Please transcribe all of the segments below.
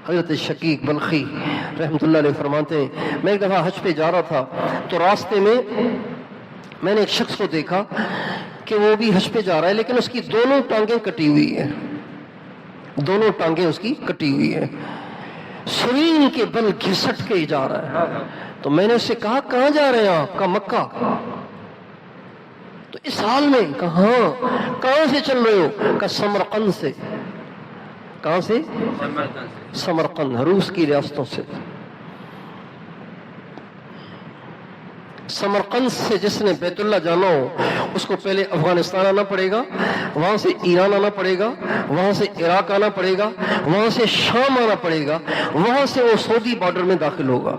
حضرت شقیق بلخی رحمۃ اللہ علیہ فرماتے ہیں میں ایک دفعہ حج پہ جا رہا تھا تو راستے میں میں نے ایک شخص کو دیکھا کہ وہ بھی حج پہ جا رہا ہے لیکن اس کی دونوں ٹانگیں کٹی ہوئی ہیں، دونوں ٹانگیں اس کی کٹی ہوئی ہیں، سرین کے بل گھسٹ کے جا رہا ہے۔ تو میں نے اس سے کہا کہاں جا رہے ہیں آپ؟ کہا مکہ۔ تو اس حال میں کہاں سے چل رہے ہو؟ کہا سمرقند سے۔ کہاں سے؟ سمرقند، روس کی ریاستوں سے۔ سمرقند سے جس نے بیت اللہ جانا ہو اس کو پہلے افغانستان آنا پڑے گا، وہاں سے ایران آنا پڑے گا، وہاں سے عراق آنا پڑے گا، وہاں سے شام آنا پڑے گا، وہاں سے وہ سعودی بارڈر میں داخل ہوگا۔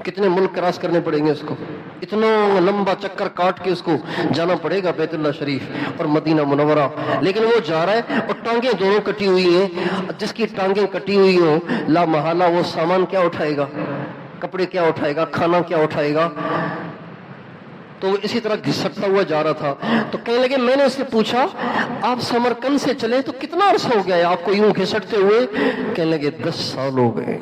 کتنے ملک کراس کرنے پڑیں گے اس کو، اتنا لمبا چکر کاٹ کے اس کو جانا پڑے گا بیت اللہ شریف اور مدینہ منورہ، لیکن وہ جا رہا ہے اور ٹانگیں دونوں کٹی ہوئی ہیں۔ جس کی ٹانگیں کٹی ہوئی ہوں لا محالہ وہ سامان کیا اٹھائے گا؟ کپڑے کیا اٹھائے گا؟ کھانا کیا اٹھائے گا؟ تو وہ اسی طرح گھسٹتا ہوا جا رہا تھا۔ تو کہنے لگے، میں نے اس سے پوچھا آپ سمرقند سے چلے تو کتنا عرصہ ہو گیا ہے آپ کو یوں گھسٹتے ہوئے؟ کہنے لگے 10 سال ہو گئے۔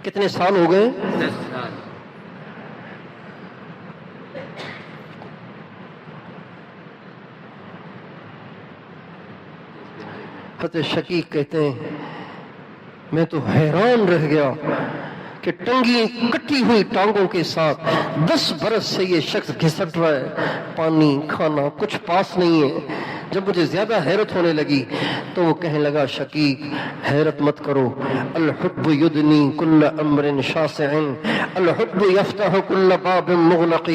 کتنے سال ہو گئے؟ 10 سال۔ حضرت شقیق کہتے ہیں میں تو حیران رہ گیا کہ ٹنگی کٹی ہوئی ٹانگوں کے ساتھ 10 برس سے یہ شخص گھسٹ رہا ہے، پانی کھانا کچھ پاس نہیں ہے۔ جب مجھے زیادہ حیرت ہونے لگی تو وہ کہنے لگا شقیق حیرت مت کرو، الحب یدنی کل امر شاسع، الحب یفتح کل باب مغلق۔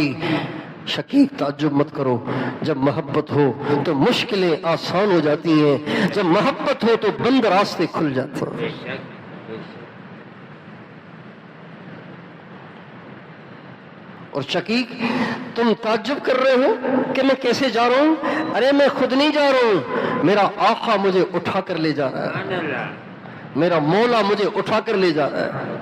شقیق تعجب مت کرو، جب محبت ہو تو مشکلیں آسان ہو جاتی ہیں، جب محبت ہو تو بند راستے کھل جاتے ہیں۔ اور شقیق تم تعجب کر رہے ہو کہ میں کیسے جا رہا ہوں؟ ارے میں خود نہیں جا رہا ہوں، میرا آقا مجھے اٹھا کر لے جا رہا ہے، میرا مولا مجھے اٹھا کر لے جا رہا ہے۔